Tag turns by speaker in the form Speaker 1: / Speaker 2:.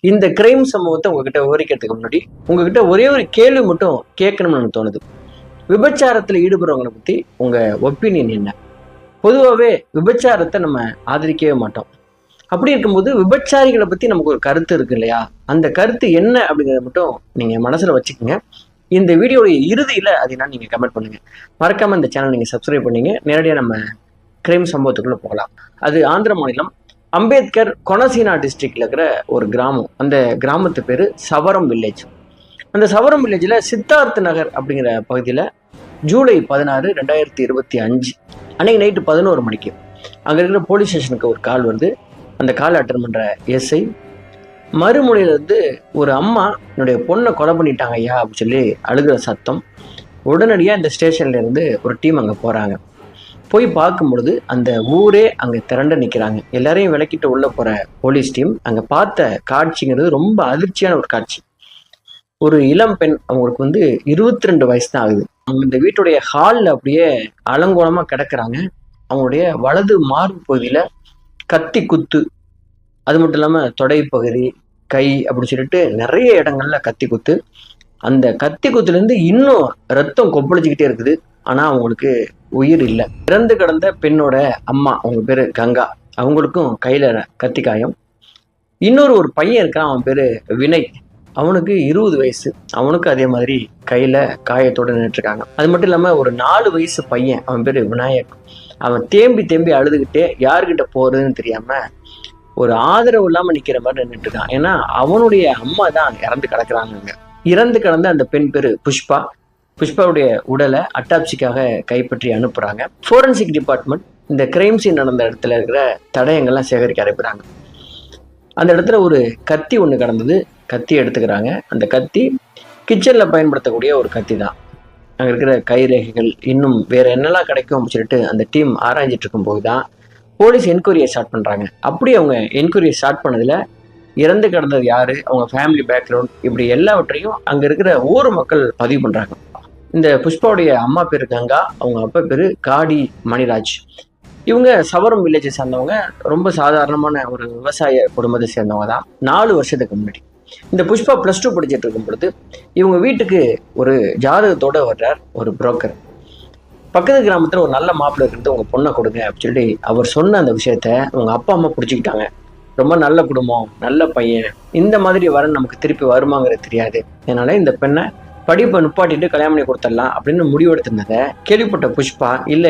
Speaker 1: இந்த கிரைம் சம்பவத்தை உங்ககிட்ட விவரிக்கிறதுக்கு முன்னாடி உங்ககிட்ட ஒரே ஒரு கேள்வி மட்டும் கேட்கணும்னு எனக்கு தோணுது. விபச்சாரத்துல ஈடுபடுறவங்களை பத்தி உங்க ஒப்பீனியன் என்ன? பொதுவாகவே விபச்சாரத்தை நம்ம ஆதரிக்கவே மாட்டோம். அப்படி இருக்கும்போது விபச்சாரிகளை பத்தி நமக்கு ஒரு கருத்து இருக்கு இல்லையா? அந்த கருத்து என்ன அப்படிங்கிறத மட்டும் நீங்க மனசுல வச்சுக்கோங்க. இந்த வீடியோடைய இறுதியில அதை நான் நீங்க கமெண்ட் பண்ணுங்க. மறக்காம இந்த சேனல் நீங்க சப்ஸ்கிரைப் பண்ணீங்க. நேரடியாக நம்ம கிரைம் சம்பவத்துக்குள்ள போகலாம். அது ஆந்திர மாநிலம் அம்பேத்கர் கொனசீனா டிஸ்ட்ரிக்ட்ல இருக்கிற ஒரு கிராமம். அந்த கிராமத்து பேரு சவரம் வில்லேஜ். அந்த சவரம் வில்லேஜ்ல சித்தார்த் நகர் அப்படிங்கிற பகுதியில் ஜூலை 16, 2025 அன்னைக்கு நைட்டு 11 மணிக்கு அங்கே இருக்கிற போலீஸ் ஸ்டேஷனுக்கு ஒரு கால் வருது. அந்த கால் அட்டன் பண்ணுற எஸ்ஐ மறுமொழியிலேருந்து ஒரு அம்மா என்னுடைய பொண்ணை கொலை பண்ணிட்டாங்க ஐயா அப்படின்னு சொல்லி அழுகிற சத்தம். உடனடியாக இந்த ஸ்டேஷன்ல இருந்து ஒரு டீம் அங்கே போகிறாங்க. போய் பார்க்கும் பொழுது அந்த ஊரே அங்கே திரண்டு நிற்கிறாங்க. எல்லாரையும் விளக்கிட்டு உள்ள போகிற போலீஸ் டீம் அங்கே பார்த்த காட்சிங்கிறது ரொம்ப அதிர்ச்சியான ஒரு காட்சி. ஒரு இளம் பெண், அவங்களுக்கு 22 வயசு தான் ஆகுது. அவங்க இந்த வீட்டுடைய ஹாலில் அப்படியே அலங்கோலமாக கிடக்குறாங்க. அவங்களுடைய வலது மார்பு பகுதியில் கத்தி குத்து, அது மட்டும் இல்லாமல் தொடை பகுதி, கை அப்படின்னு சொல்லிட்டு நிறைய இடங்கள்ல கத்தி குத்து. அந்த கத்தி குத்துலேருந்து இன்னும் ரத்தம் கொப்பளிச்சுக்கிட்டே இருக்குது. ஆனால் அவங்களுக்கு உயிர் இல்லை. இறந்து கிடந்த பெண்ணோட அம்மா, அவங்க பேர் கங்கா, அவங்களுக்கும் கையில் கத்தி காயம். இன்னொரு ஒரு பையன் இருக்கான், அவன் பேர் வினய், அவனுக்கு 20 வயசு. அவனுக்கு அதே மாதிரி கையில காயத்தோடு நின்றுருக்காங்க. அது மட்டும் இல்லாம ஒரு 4 வயசு பையன், அவன் பேரு விநாயக், அவன் தேம்பி தேம்பி அழுதுகிட்டே யாருக்கிட்ட போறதுன்னு தெரியாம ஒரு ஆதரவு இல்லாம நிக்கிற மாதிரி நின்றுட்டு இருக்கான். ஏன்னா அவனுடைய அம்மா தான் இறந்து கிடக்குறாங்க. இறந்து கிடந்த அந்த பெண் பேரு புஷ்பா. புஷ்பாவுடைய உடலை அட்டாப்சிக்காக கைப்பற்றி அனுப்புறாங்க. ஃபோரன்சிக் டிபார்ட்மெண்ட் இந்த கிரைம் சீன் நடந்த இடத்துல இருக்கிற தடயங்கள்லாம் சேகரிக்க அனுப்புறாங்க. அந்த இடத்துல ஒரு கத்தி ஒன்று கிடந்தது. கத்தி எடுத்துக்கிறாங்க. அந்த கத்தி கிச்சனில் பயன்படுத்தக்கூடிய ஒரு கத்தி தான். அங்கே இருக்கிற கைரேகைகள், இன்னும் வேற என்னெல்லாம் கிடைக்கும் அப்படின்னு சொல்லிட்டு அந்த டீம் ஆராய்ஞ்சிட்டு இருக்கும்போது தான் போலீஸ் என்கொயரியை ஸ்டார்ட் பண்ணுறாங்க. அப்படி அவங்க என்கொயரியை ஸ்டார்ட் பண்ணதில் இறந்து கிடந்தது யாரு, அவங்க ஃபேமிலி பேக்ரவுண்ட், இப்படி எல்லாவற்றையும் அங்கே இருக்கிற ஊர் மக்கள் பதிவு பண்ணுறாங்க. இந்த புஷ்பாவுடைய அம்மா பேர் கங்கா, அவங்க அப்பா பேர் காடி மணிராஜ். இவங்க சவரம் வில்லேஜை சேர்ந்தவங்க. ரொம்ப சாதாரணமான ஒரு விவசாய குடும்பத்தை சேர்ந்தவங்க தான். 4 வருஷத்துக்கு முன்னாடி இந்த புஷ்பா +2 படிச்சுட்டு இருக்கும் பொழுது இவங்க வீட்டுக்கு ஒரு ஜாதகத்தோட வர்றார் ஒரு புரோக்கர். பக்கத்து கிராமத்துல ஒரு நல்ல மாப்பிள்ளை இருக்கிறது, உங்க பொண்ணை கொடுங்க அப்படின்னு சொல்லி அவர் சொன்ன அந்த விஷயத்த உங்க அப்பா அம்மா பிடிச்சிக்கிட்டாங்க. ரொம்ப நல்ல குடும்பம், நல்ல பையன், இந்த மாதிரி வரன் நமக்கு திருப்பி வருமாங்கிறது தெரியாது, அதனால இந்த பெண்ணை படிப்பை நிப்பாட்டிட்டு கல்யாணம் பண்ணி கொடுத்துடலாம் அப்படின்னு முடிவெடுத்திருந்ததை கேள்விப்பட்ட புஷ்பா, இல்லை